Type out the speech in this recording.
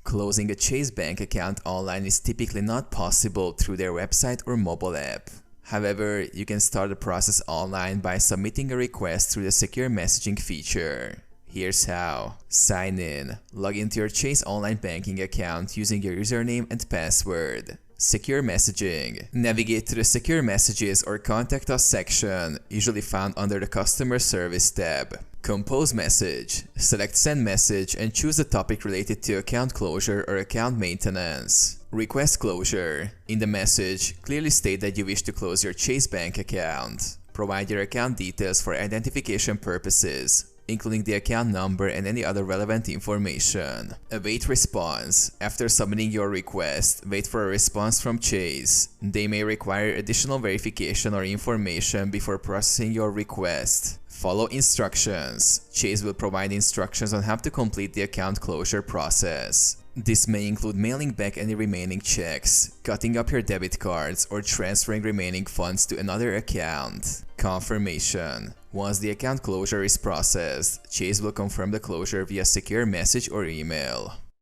Closing a Chase bank account online is typically not possible through their website or mobile app. However, you can start the process online by submitting a request through the secure messaging feature. Here's how. Sign in. Log into your Chase online banking account using your username and password. Secure messaging. Navigate to the Secure Messages or Contact Us section, usually found under the Customer Service tab. Compose message. Select Send message and choose the topic related to account closure or account maintenance. Request closure. In the message, clearly state that you wish to close your Chase bank account. Provide your account details for identification purposes, including the account number and any other relevant information. Await response. After submitting your request, wait for a response from Chase. They may require additional verification or information before processing your request. Follow instructions. Chase will provide instructions on how to complete the account closure process. This may include mailing back any remaining checks, cutting up your debit cards, or transferring remaining funds to another account. Confirmation. Once the account closure is processed, Chase will confirm the closure via secure message or email.